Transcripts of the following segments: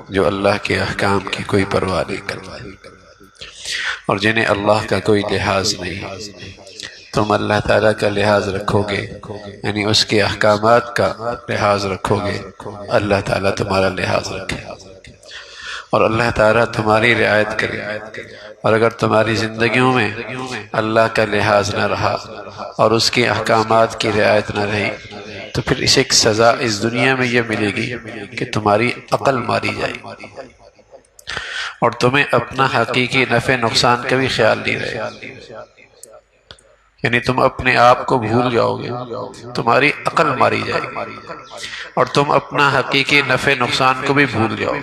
جو اللہ کے احکام کی کوئی پرواہ نہیں کرتے اور جنہیں اللہ کا کوئی لحاظ نہیں۔ تم اللہ تعالیٰ کا لحاظ رکھو گے، یعنی اس کے احکامات کا لحاظ رکھو گے، اللہ تعالیٰ تمہارا لحاظ رکھے اور اللہ تعالیٰ تمہاری رعایت کرے۔ اور اگر تمہاری زندگیوں میں اللہ کا لحاظ نہ رہا اور اس کے احکامات کی رعایت نہ رہی تو پھر اسے ایک سزا اس دنیا میں یہ ملے گی کہ تمہاری عقل ماری جائے اور تمہیں اپنا حقیقی نفع نقصان کا بھی خیال نہیں رہے گا، یعنی تم اپنے آپ کو بھول جاؤ گے، تمہاری عقل ماری جائے گی اور تم اپنا حقیقی نفع نقصان کو بھی بھول جاؤ۔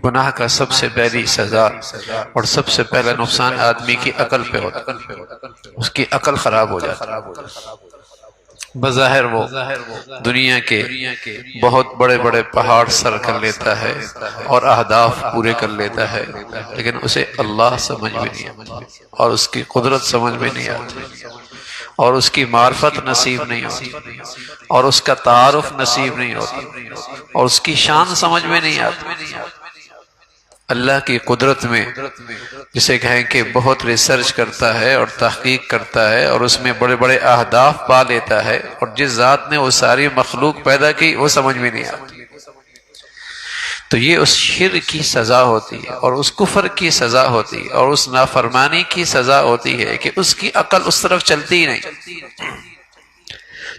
گناہ کا سب سے پہلی سزا اور سب سے پہلا نقصان آدمی کی عقل پہ ہوتا ہے، اس کی عقل خراب ہو جاتی ہے۔ بظاہر وہ دنیا کے بہت بڑے بڑے پہاڑ سر کر لیتا ہے اور اہداف پورے کر لیتا ہے، لیکن اسے اللہ سمجھ میں نہیں آتی اور اس کی قدرت سمجھ میں نہیں آتی اور اس کی معرفت نصیب نہیں ہوتی اور اس کا تعارف نصیب نہیں ہوتا اور اس کی شان سمجھ میں نہیں آتی۔ اللہ کی قدرت میں جسے کہیں کہ بہت ریسرچ کرتا ہے اور تحقیق کرتا ہے اور اس میں بڑے بڑے اہداف پا لیتا ہے، اور جس ذات نے وہ ساری مخلوق پیدا کی وہ سمجھ میں نہیں آتی، تو یہ اس شرک کی سزا ہوتی ہے اور اس کفر کی سزا ہوتی ہے اور اس نافرمانی کی سزا ہوتی ہے کہ اس کی عقل اس طرف چلتی ہی نہیں۔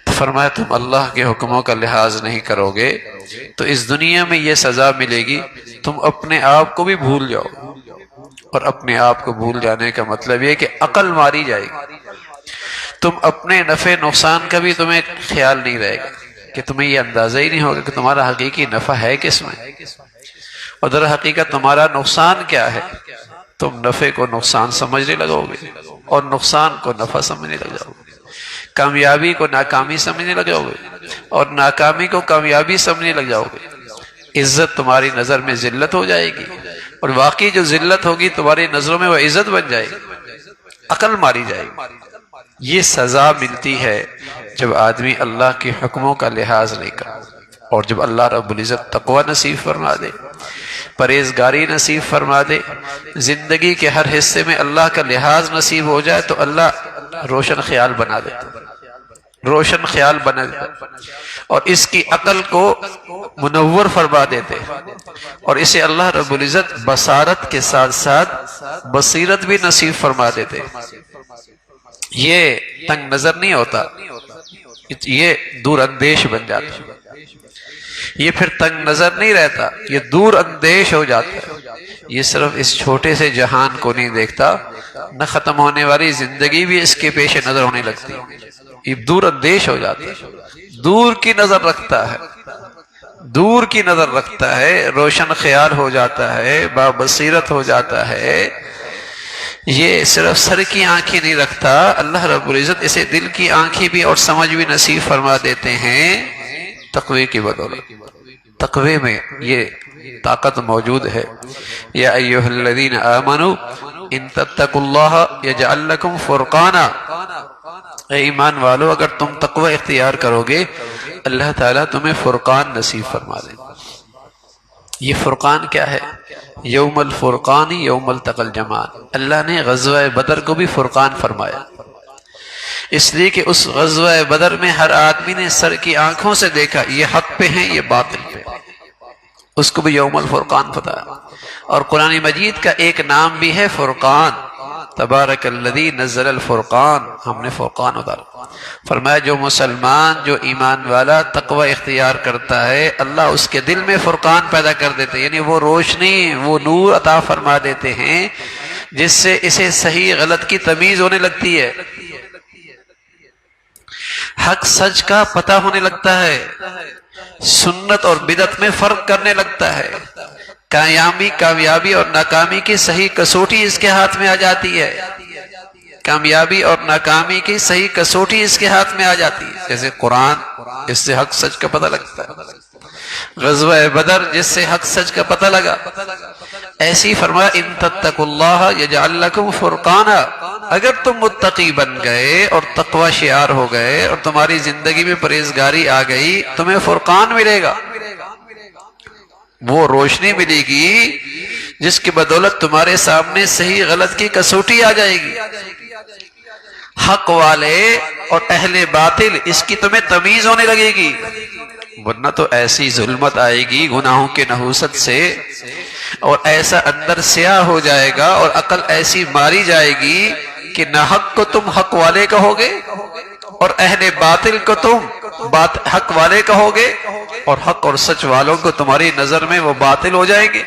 تو فرمایا تم اللہ کے حکموں کا لحاظ نہیں کرو گے تو اس دنیا میں یہ سزا ملے گی، تم اپنے آپ کو بھی بھول جاؤ، اور اپنے آپ کو بھول جانے کا مطلب یہ کہ عقل ماری جائے گی، تم اپنے نفع نقصان کا بھی تمہیں خیال نہیں رہے گا کہ تمہیں یہ اندازہ ہی نہیں ہوگا کہ تمہارا حقیقی نفع ہے کس میں اور در حقیقت تمہارا نقصان کیا ہے۔ تم نفع کو نقصان سمجھنے لگو گے اور نقصان کو نفع سمجھنے لگ جاؤ گے، کامیابی کو ناکامی سمجھنے لگ جاؤ گے اور ناکامی کو کامیابی سمجھنے لگ جاؤ گے۔ عزت تمہاری نظر میں ذلت ہو جائے گی اور واقعی جو ذلت ہوگی تمہاری نظروں میں وہ عزت بن جائے گی، عقل ماری جائے گی۔ یہ سزا ملتی ہے جب آدمی اللہ کے حکموں کا لحاظ نہیں کرتا اور جب اللہ رب العزت تقوی نصیب فرما دے، پرہیزگاری نصیب فرما دے، زندگی کے ہر حصے میں اللہ کا لحاظ نصیب ہو جائے تو اللہ روشن خیال بنا دیتا، روشن خیال بنا دیتا اور اس کی عقل کو منور فرما دیتے اور اسے اللہ رب العزت بصارت کے ساتھ ساتھ بصیرت بھی نصیب فرما دیتے۔ یہ تنگ نظر نہیں ہوتا، یہ دور اندیش بن جاتا، یہ پھر تنگ نظر نہیں رہتا، یہ دور اندیش ہو جاتا ہے، یہ صرف اس چھوٹے سے جہان کو نہیں دیکھتا، نہ ختم ہونے والی زندگی بھی اس کے پیش نظر ہونے لگتی، یہ دور اندیش ہو جاتا ہے، دور کی نظر رکھتا ہے، دور کی نظر رکھتا ہے، روشن خیال ہو جاتا ہے، بابصیرت ہو جاتا ہے۔ یہ صرف سر کی آنکھیں نہیں رکھتا، اللہ رب العزت اسے دل کی آنکھیں بھی اور سمجھ بھی نصیب فرما دیتے ہیں تقوی کی بدولت۔ تقوی میں یہ طاقت موجود ہے۔ یا ایھا الذین آمنوا ان تتقوا اللہ یجعل لکم فرقانا، اے ایمان والو اگر تم تقوی اختیار کرو گے اللہ تعالیٰ تمہیں فرقان نصیب فرما دے۔ یہ فرقان کیا ہے؟ یوم الفرقان یوم التقى الجمعان، اللہ نے غزوہ بدر کو بھی فرقان فرمایا، اس لیے کہ اس غزوہ بدر میں ہر آدمی نے سر کی آنکھوں سے دیکھا یہ حق پہ ہیں یہ باطل پہ، اس کو بھی یوم الفرقان پتہ ہے۔ اور قرآن مجید کا ایک نام بھی ہے فرقان، تبارک الذی نزل الفرقان، ہم نے فرقان اتارا۔ فرمایا جو مسلمان جو ایمان والا تقوی اختیار کرتا ہے اللہ اس کے دل میں فرقان پیدا کر دیتے، یعنی وہ روشنی وہ نور عطا فرما دیتے ہیں جس سے اسے صحیح غلط کی تمیز ہونے لگتی ہے، حق سچ کا پتہ ہونے لگتا ہے، سنت اور بدعت میں فرق کرنے لگتا ہے، کامیابی اور ناکامی کی صحیح کسوٹی اس کے ہاتھ میں آ جاتی ہے، کامیابی اور ناکامی کی صحیح کسوٹی اس کے ہاتھ میں آ جاتی ہے۔ جیسے قرآن، اس سے حق سچ کا پتہ لگتا ہے، غزوہ بدر جس سے حق سچ کا پتہ لگا، ایسی فرمایا ان تتقوا اللہ یجعل لکم فرقانا، اگر تم متقی بن گئے اور تقوی شعار ہو گئے اور تمہاری زندگی میں پرہیزگاری آ گئی تمہیں فرقان ملے گا۔ وہ روشنی ملے گی جس کی بدولت تمہارے سامنے صحیح غلط کی کسوٹی آ جائے گی. حق والے اور اہل باطل اس کی تمہیں تمیز ہونے لگے گی، ورنہ تو ایسی ظلمت آئے گی گناہوں کے نحوست سے، اور ایسا اندر سیاہ ہو جائے گا اور عقل ایسی ماری جائے گی کہ نہ حق کو تم حق والے کہو گے اور اہل باطل کو تم حق والے کہو گے، اور حق اور سچ والوں کو تمہاری نظر میں وہ باطل ہو جائیں گے،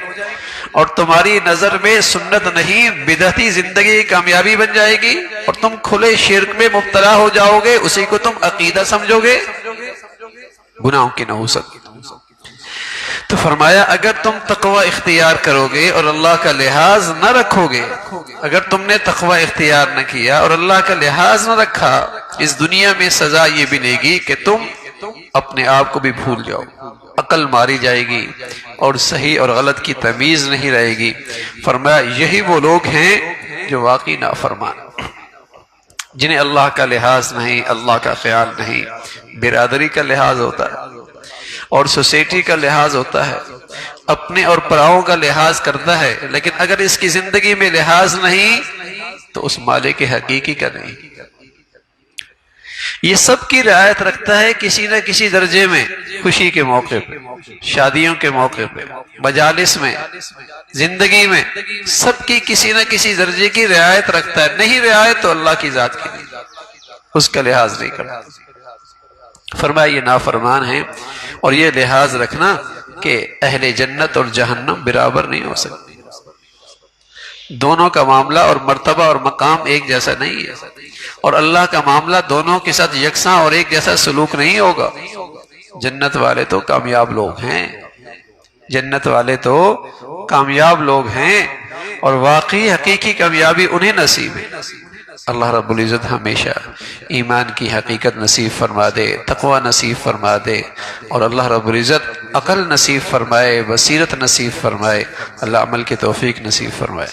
اور تمہاری نظر میں سنت نہیں بدعتی زندگی کامیابی بن جائے گی، اور تم کھلے شرک میں مبتلا ہو جاؤ گے، اسی کو تم عقیدہ سمجھو گے، گناہوں کی نحوست. تو فرمایا اگر تم تقوی اختیار کرو گے اور اللہ کا لحاظ نہ رکھو گے، اگر تم نے تقوی اختیار نہ کیا اور اللہ کا لحاظ نہ رکھا، اس دنیا میں سزا یہ ملے گی کہ تم اپنے آپ کو بھی بھول جاؤ، عقل ماری جائے گی اور صحیح اور غلط کی تمیز نہیں رہے گی. فرمایا یہی وہ لوگ ہیں جو واقعی نافرمان، جنہیں اللہ کا لحاظ نہیں، اللہ کا خیال نہیں. برادری کا لحاظ ہوتا ہے اور سوسائٹی کا لحاظ ہوتا ہے، اپنے اور پراؤں کا لحاظ کرتا ہے، لیکن اگر اس کی زندگی میں لحاظ نہیں تو اس مالک حقیقی کا نہیں. یہ سب کی رعایت رکھتا ہے کسی نہ کسی درجے میں، خوشی کے موقع پہ، شادیوں کے موقع پہ، مجالس میں، زندگی میں، سب کی کسی نہ کسی درجے کی رعایت رکھتا ہے. نہیں رعایت تو اللہ کی ذات کی نہیں، اس کا لحاظ نہیں کرتا. فرمایا یہ نافرمان ہیں، اور یہ لحاظ رکھنا کہ اہل جنت اور جہنم برابر نہیں ہو سکتی، دونوں کا معاملہ اور مرتبہ اور مقام ایک جیسا نہیں ہے، اور اللہ کا معاملہ دونوں کے ساتھ یکساں اور ایک جیسا سلوک نہیں ہوگا. جنت والے تو کامیاب لوگ ہیں، جنت والے تو کامیاب لوگ ہیں، اور واقعی حقیقی کامیابی انہیں نصیب ہے. اللہ رب العزت ہمیشہ ایمان کی حقیقت نصیب فرما دے، تقوی نصیب فرما دے، اور اللہ رب العزت عقل نصیب فرمائے، بصیرت نصیب فرمائے، اللہ عمل کی توفیق نصیب فرمائے.